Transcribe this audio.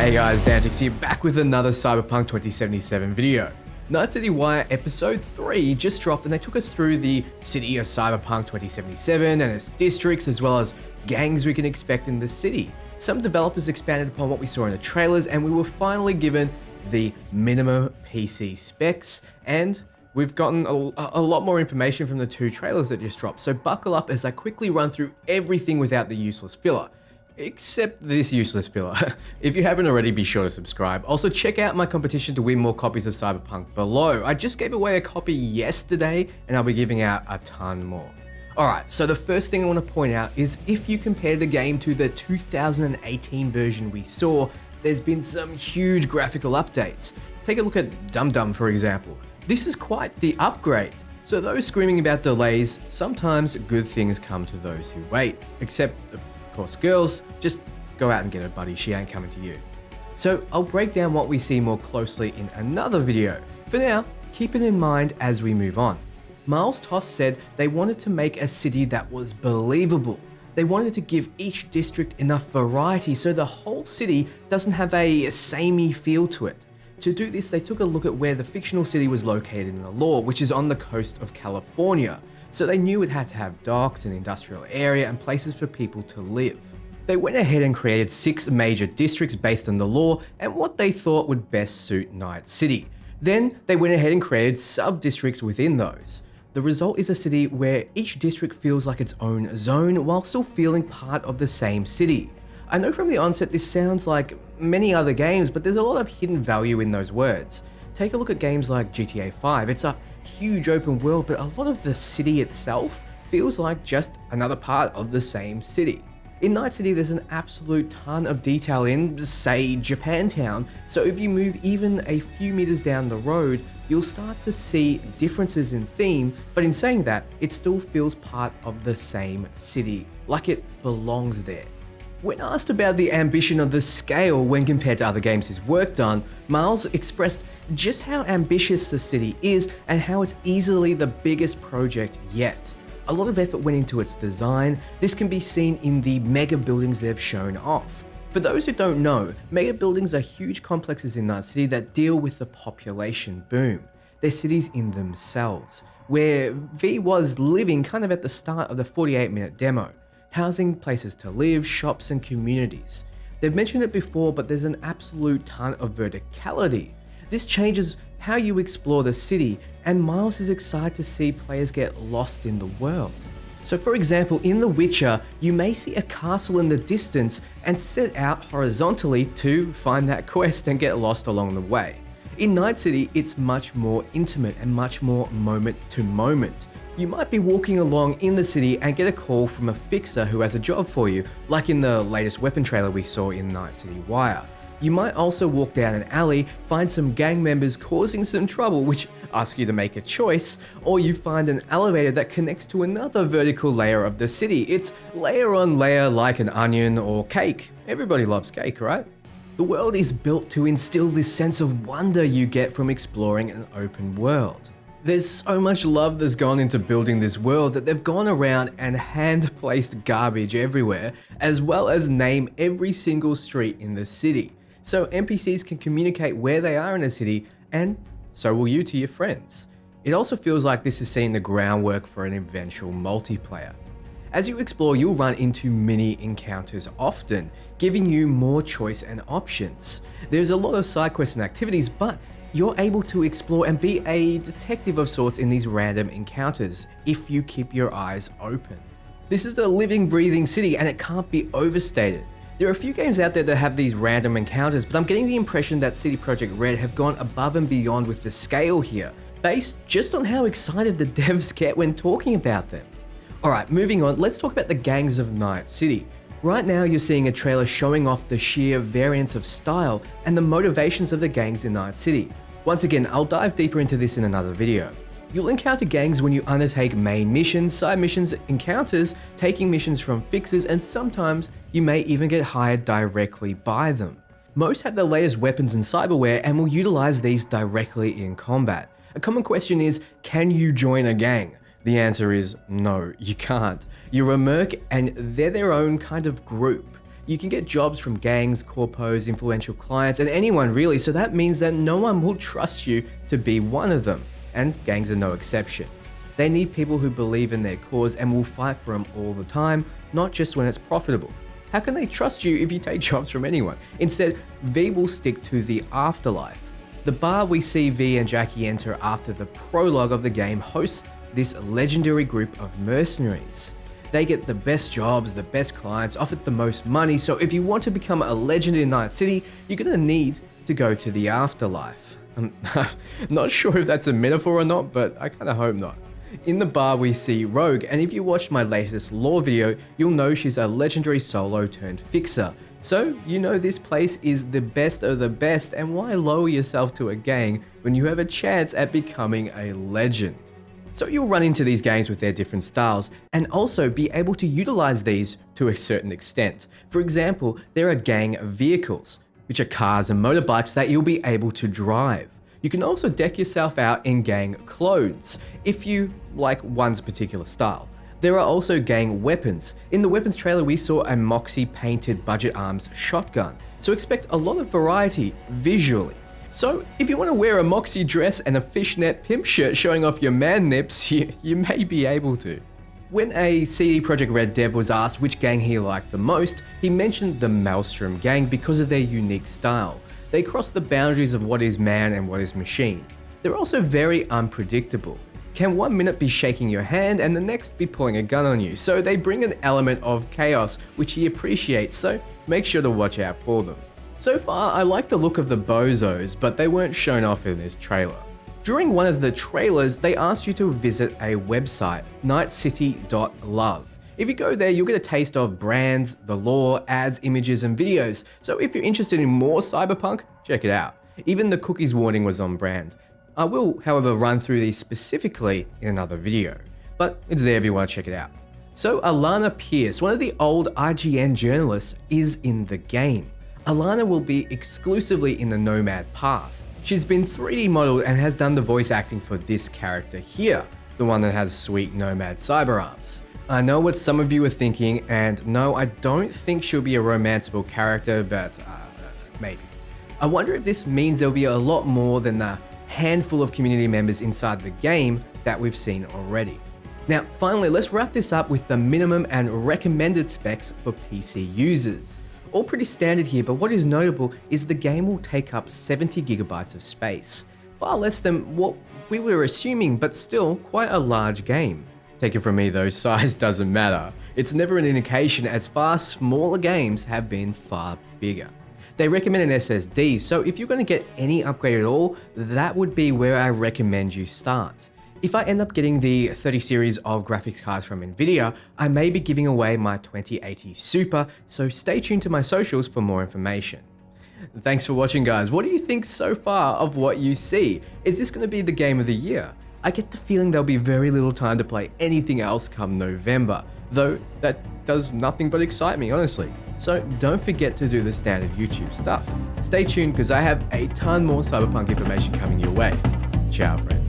Hey guys, Dantix here, back with another Cyberpunk 2077 video. Night City Wire Episode 3 just dropped and they took us through the city of Cyberpunk 2077 and its districts as well as gangs we can expect in the city. Some developers expanded upon what we saw in the trailers and we were finally given the minimum PC specs, and we've gotten a lot more information from the two trailers that just dropped, so buckle up as I quickly run through everything without the useless filler. Except this useless filler. If you haven't already, be sure to subscribe. Also, check out my competition to win more copies of Cyberpunk below. I just gave away a copy yesterday, and I'll be giving out a ton more. Alright, so the first thing I want to point out is if you compare the game to the 2018 version we saw, there's been some huge graphical updates. Take a look at Dum Dum, for example. This is quite the upgrade. So those screaming about delays, sometimes good things come to those who wait. Except, of course, girls, just go out and get her, buddy, she ain't coming to you. So I'll break down what we see more closely in another video. For now, keep it in mind as we move on. Miles Toss said they wanted to make a city that was believable. They wanted to give each district enough variety so the whole city doesn't have a samey feel to it. To do this, they took a look at where the fictional city was located in the lore, which is on the coast of California. So they knew it had to have docks, an industrial area, and places for people to live. They went ahead and created 6 major districts based on the lore and what they thought would best suit Night City. Then they went ahead and created sub-districts within those. The result is a city where each district feels like its own zone while still feeling part of the same city. I know from the onset this sounds like many other games, but there's a lot of hidden value in those words. Take a look at games like GTA 5. It's a huge open world, but a lot of the city itself feels like just another part of the same city. In Night City, there's an absolute ton of detail in, say, Japantown, so if you move even a few meters down the road, you'll start to see differences in theme, but in saying that, it still feels part of the same city, like it belongs there. When asked about the ambition of the scale when compared to other games he's worked on, Miles expressed just how ambitious the city is and how it's easily the biggest project yet. A lot of effort went into its design. This can be seen in the mega buildings they've shown off. For those who don't know, mega buildings are huge complexes in Night City that deal with the population boom. They're cities in themselves, where V was living kind of at the start of the 48-minute demo. Housing, places to live, shops and communities. They've mentioned it before, but there's an absolute ton of verticality. This changes how you explore the city, and Miles is excited to see players get lost in the world. So for example, in The Witcher, you may see a castle in the distance and set out horizontally to find that quest and get lost along the way. In Night City, it's much more intimate and much more moment to moment. You might be walking along in the city and get a call from a fixer who has a job for you, like in the latest weapon trailer we saw in Night City Wire. You might also walk down an alley, find some gang members causing some trouble, which ask you to make a choice, or you find an elevator that connects to another vertical layer of the city. It's layer on layer like an onion or cake. Everybody loves cake, right? The world is built to instill this sense of wonder you get from exploring an open world. There's so much love that's gone into building this world that they've gone around and hand-placed garbage everywhere, as well as name every single street in the city. So NPCs can communicate where they are in a city, and so will you to your friends. It also feels like this is setting the groundwork for an eventual multiplayer. As you explore, you'll run into mini encounters often, giving you more choice and options. There's a lot of side quests and activities, but you're able to explore and be a detective of sorts in these random encounters if you keep your eyes open. This is a living, breathing city and it can't be overstated. There are a few games out there that have these random encounters, but I'm getting the impression that CD Projekt Red have gone above and beyond with the scale here, based just on how excited the devs get when talking about them. Alright, moving on, let's talk about the gangs of Night City. Right now you're seeing a trailer showing off the sheer variance of style and the motivations of the gangs in Night City. Once again, I'll dive deeper into this in another video. You'll encounter gangs when you undertake main missions, side missions, encounters, taking missions from fixers, and sometimes you may even get hired directly by them. Most have the latest weapons and cyberware and will utilize these directly in combat. A common question is, can you join a gang? The answer is no, you can't. You're a merc and they're their own kind of group. You can get jobs from gangs, corpos, influential clients, and anyone really, so that means that no one will trust you to be one of them, and gangs are no exception. They need people who believe in their cause and will fight for them all the time, not just when it's profitable. How can they trust you if you take jobs from anyone? Instead, V will stick to the afterlife. The bar we see V and Jackie enter after the prologue of the game hosts this legendary group of mercenaries. They get the best jobs, the best clients, offered the most money, so if you want to become a legend in Night City, you're gonna need to go to the afterlife. I'm not sure if that's a metaphor or not, but I kinda hope not. In the bar we see Rogue, and if you watched my latest lore video, you'll know she's a legendary solo turned fixer. So you know this place is the best of the best, and why lower yourself to a gang when you have a chance at becoming a legend? So you'll run into these gangs with their different styles, and also be able to utilize these to a certain extent. For example, there are gang vehicles, which are cars and motorbikes that you'll be able to drive. You can also deck yourself out in gang clothes, if you like one's particular style. There are also gang weapons. In the weapons trailer we saw a Moxie painted budget arms shotgun, so expect a lot of variety visually. So if you want to wear a Moxie dress and a fishnet pimp shirt showing off your man nips, you may be able to. When a CD Projekt Red dev was asked which gang he liked the most, he mentioned the Maelstrom gang because of their unique style. They cross the boundaries of what is man and what is machine. They're also very unpredictable. Can 1 minute be shaking your hand and the next be pulling a gun on you, so they bring an element of chaos which he appreciates, so make sure to watch out for them. So far I like the look of the bozos, but they weren't shown off in this trailer. During one of the trailers they asked you to visit a website, nightcity.love. If you go there, you'll get a taste of brands, the lore, ads, images, and videos. So if you're interested in more Cyberpunk, check it out. Even the cookies warning was on brand. I will, however, run through these specifically in another video, but it's there if you want to check it out. So Alana Pierce, one of the old IGN journalists, is in the game. Alana will be exclusively in the Nomad path. She's been 3D modeled and has done the voice acting for this character here, the one that has sweet Nomad cyber arms. I know what some of you are thinking, and no, I don't think she'll be a romanceable character, but maybe. I wonder if this means there'll be a lot more than the handful of community members inside the game that we've seen already. Now, finally, let's wrap this up with the minimum and recommended specs for PC users. All pretty standard here, but what is notable is the game will take up 70 gigabytes of space. Far less than what we were assuming, but still quite a large game. Take it from me though, size doesn't matter. It's never an indication, as far smaller games have been far bigger. They recommend an SSD, so if you're going to get any upgrade at all, that would be where I recommend you start. If I end up getting the 30 series of graphics cards from Nvidia, I may be giving away my 2080 Super, so stay tuned to my socials for more information. Thanks for watching guys. What do you think so far of what you see? Is this going to be the game of the year? I get the feeling there'll be very little time to play anything else come November, though that does nothing but excite me, honestly. So don't forget to do the standard YouTube stuff. Stay tuned because I have a ton more Cyberpunk information coming your way. Ciao, friends.